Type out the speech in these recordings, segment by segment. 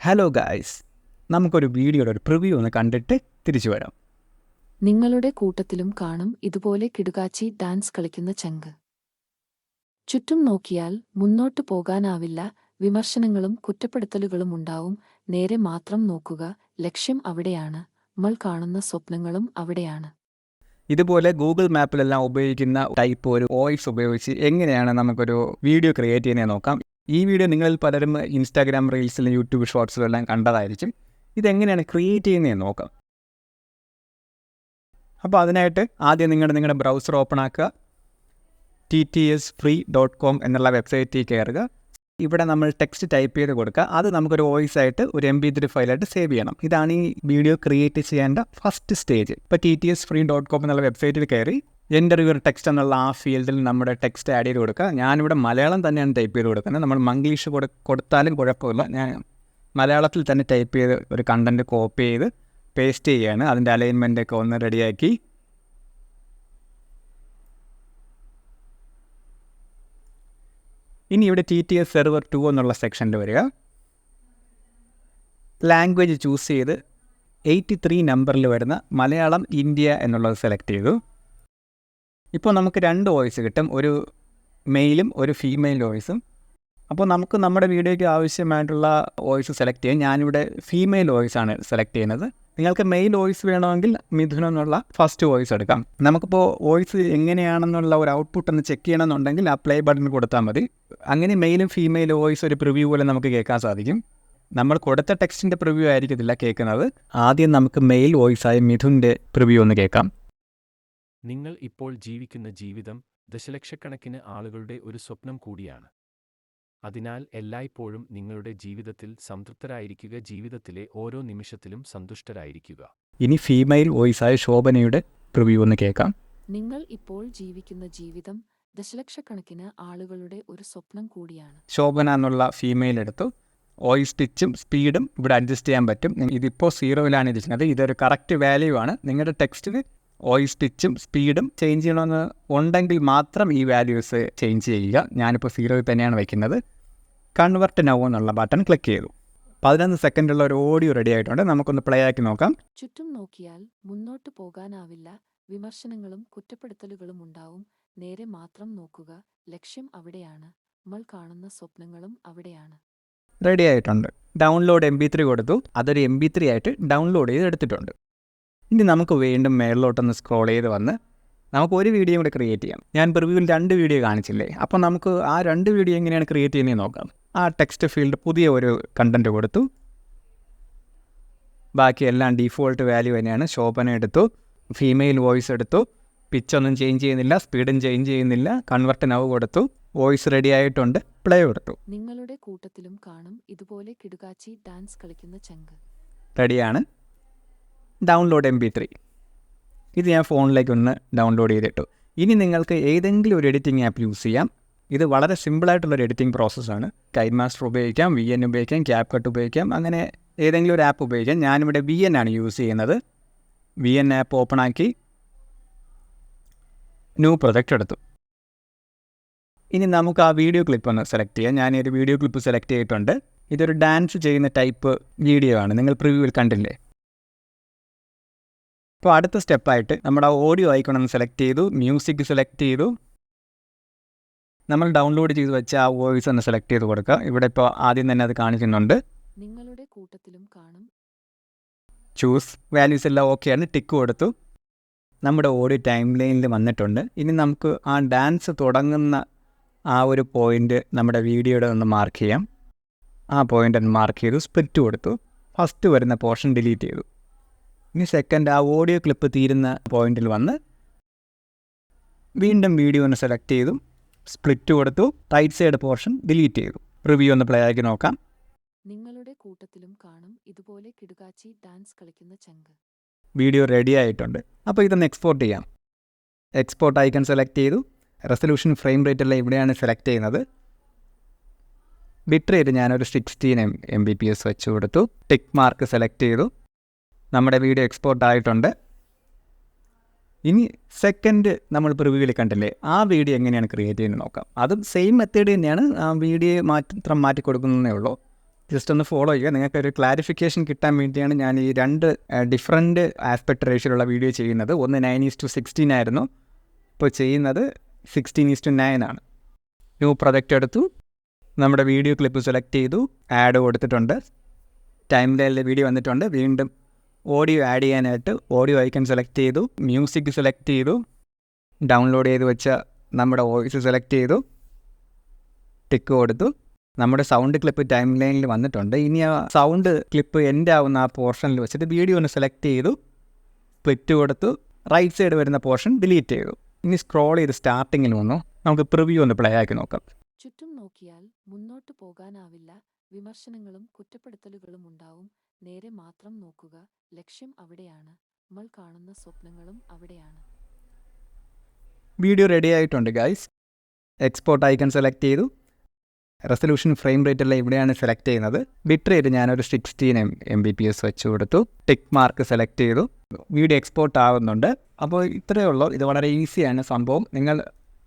Hello guys, നമുക്കൊരു വീഡിയോയുടെ ഒരു പ്രിവ്യൂ ഒന്ന് കണ്ടിട്ട് തിരിച്ചു വരാം. നിങ്ങളുടെ കൂട്ടത്തിലും കാണും ഇതുപോലെ കിടുകാച്ചി ഡാൻസ് കളിക്കുന്ന ചങ്ക്. ചുറ്റും നോക്കിയാൽ മുന്നോട്ടു പോകാനാവില്ല. വിമർശനങ്ങളും കുറ്റപ്പെടുത്തലുകളും ഉണ്ടാവും. നേരെ മാത്രം നോക്കുക, ലക്ഷ്യം അവിടെയാണ്. നമ്മൾ കാണുന്ന സ്വപ്നങ്ങളും അവിടെയാണ്. ഇതുപോലെ ഗൂഗിൾ മാപ്പിലെല്ലാം ഉപയോഗിക്കുന്ന ടൈപ്പ് ഒരു വോയിസ് ഉപയോഗിച്ച് എങ്ങനെയാണ് നമുക്കൊരു വീഡിയോ ക്രിയേറ്റ് ചെയ്യുന്നത് നോക്കാം. ഈ വീഡിയോ നിങ്ങളിൽ പലരും ഇൻസ്റ്റാഗ്രാം റീൽസിലും യൂട്യൂബ് ഷോർട്സിലും എല്ലാം കണ്ടതായിരിക്കും. ഇതെങ്ങനെയാണ് ക്രിയേറ്റ് ചെയ്യുന്നതെന്ന് നോക്കാം. അപ്പോൾ അതിനായിട്ട് ആദ്യം നിങ്ങളുടെ ബ്രൗസർ ഓപ്പൺ ആക്കുക. ttsfree.com എന്നുള്ള വെബ്സൈറ്റിൽ കയറുക. ഇവിടെ നമ്മൾ ടെക്സ്റ്റ് ടൈപ്പ് ചെയ്ത് കൊടുക്കുക. അത് നമുക്കൊരു വോയിസ് ആയിട്ട് ഒരു MP3 ഫയലായിട്ട് സേവ് ചെയ്യണം. ഇതാണ് ഈ വീഡിയോ ക്രിയേറ്റ് ചെയ്യേണ്ട ഫസ്റ്റ് സ്റ്റേജ്. ഇപ്പോൾ ttsfree.com എന്നുള്ള വെബ്സൈറ്റിൽ കയറി എൻ്റർ യുവർ ടെക്സ്റ്റ് എന്നുള്ള ആ ഫീൽഡിൽ നമ്മുടെ ടെക്സ്റ്റ് ആഡ് ചെയ്ത് കൊടുക്കുക. ഞാനിവിടെ മലയാളം തന്നെയാണ് ടൈപ്പ് ചെയ്ത് കൊടുക്കുന്നത്. നമ്മൾ മംഗ്ലീഷ് കൊടുത്താലും കുഴപ്പമില്ല. ഞാൻ മലയാളത്തിൽ തന്നെ ടൈപ്പ് ചെയ്ത് ഒരു കണ്ടൻറ്റ് കോപ്പി ചെയ്ത് പേസ്റ്റ് ചെയ്യുകയാണ്. അതിൻ്റെ അലൈൻമെൻറ്റൊക്കെ ഒന്ന് റെഡിയാക്കി ഇനി ഇവിടെ TTS സെർവർ 2 എന്നുള്ള സെക്ഷനിൽ വരിക. ലാംഗ്വേജ് ചൂസ് ചെയ്ത് 83 നമ്പറിൽ വരുന്ന മലയാളം ഇന്ത്യ എന്നുള്ളത് സെലക്ട് ചെയ്തു. ഇപ്പോൾ നമുക്ക് 2 വോയിസ് കിട്ടും, ഒരു മെയിലും ഒരു ഫീമെയിൽ വോയിസും. അപ്പോൾ നമുക്ക് നമ്മുടെ വീഡിയോയ്ക്ക് ആവശ്യമായിട്ടുള്ള വോയിസ് സെലക്ട് ചെയ്യാം. ഞാനിവിടെ ഫീമെയിൽ വോയിസാണ് സെലക്ട് ചെയ്യുന്നത്. നിങ്ങൾക്ക് മെയിൽ വോയിസ് വേണമെങ്കിൽ മിഥുൻ എന്നുള്ള ഫസ്റ്റ് വോയിസ് എടുക്കാം. നമുക്കിപ്പോൾ വോയിസ് എങ്ങനെയാണെന്നുള്ള ഒരു ഔട്ട്പുട്ട് ഒന്ന് ചെക്ക് ചെയ്യണമെന്നുണ്ടെങ്കിൽ ആ പ്ലേ ബട്ടൺ കൊടുത്താൽ മതി. അങ്ങനെ മെയിലും ഫീമെയിലും വോയിസ് ഒരു പ്രിവ്യൂ പോലെ നമുക്ക് കേൾക്കാൻ സാധിക്കും. നമ്മൾ കൊടുത്ത ടെക്സ്റ്റിൻ്റെ പ്രിവ്യൂ ആയിരിക്കത്തില്ല കേൾക്കുന്നത്. ആദ്യം നമുക്ക് മെയിൽ വോയിസായ മിഥുൻ്റെ പ്രിവ്യൂ ഒന്ന് കേൾക്കാം. നിങ്ങൾ ഇപ്പോൾ ജീവിക്കുന്ന ജീവിതം ദശലക്ഷക്കണക്കിന് ആളുകളുടെ ഒരു സ്വപ്നം കൂടിയാണ്. അതിനാൽ എല്ലായ്പ്പോഴും നിങ്ങളുടെ ജീവിതത്തിൽ സംതൃപ്തരായിരിക്കുക, ജീവിതത്തിലെ ഓരോ നിമിഷത്തിലും സന്തുഷ്ടരായിരിക്കുക. ഇനി ഫീമെയിൽ വോയിസായ ശോഭനയുടെ പ്രിവ്യൂ ഒന്ന് കേൾക്കാം. നിങ്ങൾ ഇപ്പോൾ ജീവിക്കുന്ന ജീവിതം ദശലക്ഷക്കണക്കിന് ആളുകളുടെ ഒരു സ്വപ്നം കൂടിയാണ്. ശോഭന എന്നുള്ള ഫീമെയിൽ എടുത്തു. വോയിസ് പിച്ചും സ്പീഡും ഇവിടെ അഡ്ജസ്റ്റ് ചെയ്യാൻ പറ്റും. ഇതിപ്പോൾ 0-ലാണ് ഇരിക്കുന്നത്. ഇതൊരു കറക്റ്റ് വാല്യൂ ആണ്. നിങ്ങളുടെ ടെക്സ്റ്റിന് വോയിസ് പിച്ചും സ്പീഡും ചേഞ്ച് ചെയ്യണമെന്ന് ഉണ്ടെങ്കിൽ മാത്രം ഈ വാല്യൂസ് ചേഞ്ച് ചെയ്യുക. ഞാനിപ്പോൾ 0 തന്നെയാണ് വയ്ക്കുന്നത്. കൺവെർട്ട് നൗ എന്നുള്ള ബട്ടൺ ക്ലിക്ക് ചെയ്തു. 11 സെക്കൻഡുള്ള ഒരു ഓഡിയോ റെഡി ആയിട്ടുണ്ട്. നമുക്കൊന്ന് പ്ലേ ആക്കി നോക്കാം. ചുറ്റും നോക്കിയാൽ മുന്നോട്ടു പോകാനാവില്ല. വിമർശനങ്ങളും കുറ്റപ്പെടുത്തലുകളും ഉണ്ടാവും. നേരെ മാത്രം നോക്കുക, ലക്ഷ്യം അവിടെയാണ്. നമ്മൾ കാണുന്ന സ്വപ്നങ്ങളും അവിടെയാണ്. റെഡി ആയിട്ടുണ്ട്. ഡൗൺലോഡ് MP3 കൊടുത്തു. അതൊരു MP3 ആയിട്ട് ഡൗൺലോഡ് ചെയ്ത് എടുത്തിട്ടുണ്ട്. ഇനി നമുക്ക് വീണ്ടും മേളിലോട്ടൊന്ന് സ്ക്രോൾ ചെയ്ത് വന്ന് നമുക്ക് ഒരു വീഡിയോ കൂടെ ക്രിയേറ്റ് ചെയ്യാം. ഞാൻ പ്രിവ്യൂവിൽ 2 വീഡിയോ കാണിച്ചില്ലേ, അപ്പോൾ നമുക്ക് ആ 2 വീഡിയോ എങ്ങനെയാണ് ക്രിയേറ്റ് ചെയ്യുന്നത് നോക്കാം. ആ ടെക്സ്റ്റ് ഫീൽഡ് പുതിയ ഒരു കണ്ടൻറ്റ് കൊടുത്തു. ബാക്കി എല്ലാം ഡീഫോൾട്ട് വാല്യൂ തന്നെയാണ്. ശോഭന എടുത്തു, ഫീമെയിൽ വോയിസ് എടുത്തു, പിച്ചൊന്നും ചേഞ്ച് ചെയ്യുന്നില്ല, സ്പീഡും ചേഞ്ച് ചെയ്യുന്നില്ല. കൺവെർട്ട് നൗ കൊടുത്തു. വോയിസ് റെഡി ആയിട്ടുണ്ട്. പ്ലേ കൊടുത്തു. നിങ്ങളുടെ കൂട്ടത്തിലും കാണും ഇതുപോലെ കിടുകാച്ചി ഡാൻസ് കളിക്കുന്ന ചങ്ക്. റെഡിയാണ്. Download MP3. ഇത് ഞാൻ ഫോണിലേക്ക് ഒന്ന് ഡൗൺലോഡ് ചെയ്തിട്ടു. ഇനി നിങ്ങൾക്ക് ഏതെങ്കിലും ഒരു എഡിറ്റിംഗ് ആപ്പ് യൂസ് ചെയ്യാം. ഇത് വളരെ സിമ്പിളായിട്ടുള്ളൊരു എഡിറ്റിംഗ് പ്രോസസ്സാണ്. കൈൻമാസ്റ്റർ ഉപയോഗിക്കാം, VN ഉപയോഗിക്കാം, CapCut ഉപയോഗിക്കാം, അങ്ങനെ ഏതെങ്കിലും ഒരു ആപ്പ് ഉപയോഗിക്കാം. ഞാനിവിടെ VN ആണ് യൂസ് ചെയ്യുന്നത്. VN ആപ്പ് ഓപ്പൺ ആക്കി ന്യൂ പ്രൊജക്റ്റ് എടുത്തു. ഇനി നമുക്ക് ആ വീഡിയോ ക്ലിപ്പ് ഒന്ന് സെലക്ട് ചെയ്യാം. ഞാനൊരു വീഡിയോ ക്ലിപ്പ് സെലക്ട് ചെയ്തിട്ടുണ്ട്. ഇതൊരു ഡാൻസ് ചെയ്യുന്ന ടൈപ്പ് വീഡിയോ ആണ്. നിങ്ങൾ പ്രിവ്യൂവിൽ കണ്ടില്ലേ. ഇപ്പോൾ അടുത്ത സ്റ്റെപ്പായിട്ട് നമ്മുടെ ഓഡിയോ ഐക്കൺ ഒന്ന് സെലക്ട് ചെയ്തു, മ്യൂസിക് സെലക്ട് ചെയ്തു. നമ്മൾ ഡൗൺലോഡ് ചെയ്ത് വെച്ച ആ വോയിസ് ഒന്ന് സെലക്ട് ചെയ്ത് കൊടുക്കുക. ഇവിടെ ഇപ്പോൾ ആദ്യം തന്നെ അത് കാണിക്കുന്നുണ്ട്. നിങ്ങളുടെ കൂട്ടത്തിലും കാണും. ചൂസ് വാല്യൂസ് എല്ലാം ഓക്കെയാണ്. ടിക്ക് കൊടുത്തു. നമ്മുടെ ഓഡിയോ ടൈം ലൈനിൽ വന്നിട്ടുണ്ട്. ഇനി നമുക്ക് ആ ഡാൻസ് തുടങ്ങുന്ന ആ ഒരു പോയിൻ്റ് നമ്മുടെ വീഡിയോയുടെ ഒന്ന് മാർക്ക് ചെയ്യാം. ആ പോയിൻ്റ് ഒന്ന് മാർക്ക് ചെയ്തു. സ്പ്ലിറ്റ് കൊടുത്തു. ഫസ്റ്റ് വരുന്ന പോർഷൻ ഡിലീറ്റ് ചെയ്തു. ഇനി സെക്കൻഡ് ആ ഓഡിയോ ക്ലിപ്പ് തീരുന്ന പോയിന്റിൽ വന്ന് വീണ്ടും വീഡിയോ ഒന്ന് സെലക്ട് ചെയ്തു, സ്പ്ലിറ്റ് കൊടുത്തു. റൈറ്റ് സൈഡ് പോർഷൻ ഡിലീറ്റ് ചെയ്തു. റിവ്യൂ ഒന്ന് പ്ലേ ആക്കി നോക്കാം. നിങ്ങളുടെ കൂട്ടത്തിലും കാണും ഇതുപോലെ കിടുകാച്ചി ഡാൻസ് കളിക്കുന്ന ചങ്ക്. വീഡിയോ റെഡി ആയിട്ടുണ്ട്. അപ്പോൾ ഇതൊന്ന് എക്സ്പോർട്ട് ചെയ്യാം. എക്സ്പോർട്ട് ഐക്കൺ സെലക്ട് ചെയ്തു. റെസൊല്യൂഷൻ ഫ്രെയിം റേറ്റ് എല്ലാം ഇവിടെയാണ് സെലക്ട് ചെയ്യുന്നത്. ബിറ്റ് റേറ്റ് ഞാനൊരു 16 Mbps വെച്ച് കൊടുത്തു. ടിക്ക് മാർക്ക് സെലക്ട് ചെയ്തു. നമ്മുടെ വീഡിയോ എക്സ്പോർട്ട് ആയിട്ടുണ്ട്. ഇനി സെക്കൻഡ് നമ്മൾ പ്രിവ്യൂവിൽ കണ്ടില്ലേ, ആ വീഡിയോ എങ്ങനെയാണ് ക്രിയേറ്റ് ചെയ്യുന്നത് നോക്കാം. അതും സെയിം മെത്തേഡ് തന്നെയാണ്. ആ വീഡിയോ മാത്രം മാറ്റി കൊടുക്കുന്നതേ ഉള്ളൂ. ജസ്റ്റ് ഒന്ന് ഫോളോ ചെയ്യുക. നിങ്ങൾക്കൊരു ക്ലാരിഫിക്കേഷൻ കിട്ടാൻ വേണ്ടിയാണ് ഞാൻ ഈ 2 ഡിഫറെൻറ്റ് ആസ്പെക്ട് റേഷ്യോയിലുള്ള വീഡിയോ ചെയ്യുന്നത്. ഒന്ന് 9:16 ആയിരുന്നു, ഇപ്പോൾ ചെയ്യുന്നത് 16:9 ആണ്. ന്യൂ പ്രൊജക്റ്റ് എടുത്തു, നമ്മുടെ വീഡിയോ ക്ലിപ്പ് സെലക്ട് ചെയ്തു, ആഡ് കൊടുത്തിട്ടുണ്ട്, ടൈം ലൈനിൽ വീഡിയോ വന്നിട്ടുണ്ട്. വീണ്ടും ഓഡിയോ ആഡ് ചെയ്യാനായിട്ട് ഓഡിയോ ഐക്കൺ സെലക്ട് ചെയ്തു, മ്യൂസിക് സെലക്ട് ചെയ്തു, ഡൗൺലോഡ് ചെയ്ത് വെച്ച നമ്മുടെ വോയിസ് സെലക്ട് ചെയ്തു, ടിക്ക് കൊടുത്തു. നമ്മുടെ സൗണ്ട് ക്ലിപ്പ് ടൈം ലൈനിൽ വന്നിട്ടുണ്ട്. ഇനി ആ സൗണ്ട് ക്ലിപ്പ് എൻഡ് ആവുന്ന ആ പോർഷനിൽ വെച്ചിട്ട് വീഡിയോ ഒന്ന് സെലക്ട് ചെയ്തു, സ്പ്ലിറ്റ് കൊടുത്തു, റൈറ്റ് സൈഡ് വരുന്ന പോർഷൻ ഡിലീറ്റ് ചെയ്തു. ഇനി സ്ക്രോൾ ചെയ്ത് സ്റ്റാർട്ടിങ്ങിൽ വന്നു. നമുക്ക് പ്രിവ്യൂ ഒന്ന് പ്ലേ ആക്കി നോക്കാം. ചുറ്റും നോക്കിയാൽ മുന്നോട്ടു പോകാനാവില്ല. വിമർശനങ്ങളും കുറ്റപ്പെടുത്തലുകളും ഉണ്ടാവും. നേരെ മാത്രം നോക്കുക, ലക്ഷ്യം അവിടെയാണ്. നമ്മൾ കാണുന്ന സ്വപ്നങ്ങളും അവിടെയാണ്. വീഡിയോ റെഡി ആയിട്ടുണ്ട് ഗൈസ്. എക്സ്പോർട്ട് ഐക്കൺ സെലക്ട് ചെയ്തു, റെസൊല്യൂഷൻ ഫ്രെയിം റേറ്റ് എല്ലാം ഇവിടെയാണ് സെലക്ട് ചെയ്യുന്നത്. ബിറ്റ് റേറ്റ് ഞാനൊരു 16 Mbps വെച്ച് കൊടുത്തു, ടിക്ക് മാർക്ക് സെലക്ട് ചെയ്തു, വീഡിയോ എക്സ്പോർട്ട് ആവുന്നുണ്ട്. അപ്പോൾ ഇത്രയേ ഉള്ളൂ. ഇത് വളരെ ഈസിയാണ് സംഭവം. നിങ്ങൾ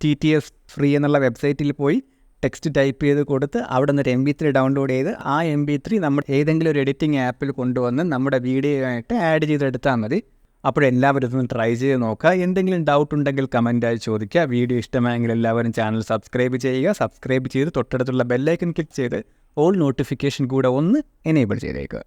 TTS ഫ്രീ എന്നുള്ള വെബ്സൈറ്റിൽ പോയി ടെക്സ്റ്റ് ടൈപ്പ് ചെയ്ത് കൊടുത്ത് അവിടെ നിന്ന് ഒരു MP3 ഡൗൺലോഡ് ചെയ്ത് ആ MP3 നമ്മൾ ഏതെങ്കിലും ഒരു എഡിറ്റിംഗ് ആപ്പിൽ കൊണ്ടുവന്ന് നമ്മുടെ വീഡിയോ ആയിട്ട് ആഡ് ചെയ്തെടുത്താൽ മതി. അപ്പോഴെല്ലാവരും ഇതൊന്ന് ട്രൈ ചെയ്ത് നോക്കുക. എന്തെങ്കിലും ഡൗട്ട് ഉണ്ടെങ്കിൽ കമൻറ്റായി ചോദിക്കുക. വീഡിയോ ഇഷ്ടമായെങ്കിൽ എല്ലാവരും ചാനൽ സബ്സ്ക്രൈബ് ചെയ്യുക. സബ്സ്ക്രൈബ് ചെയ്ത് തൊട്ടടുത്തുള്ള ബെല്ലൈക്കൺ ക്ലിക്ക് ചെയ്ത് ഓൾ നോട്ടിഫിക്കേഷൻ കൂടെ ഒന്ന് എനേബിൾ ചെയ്തേക്കുക.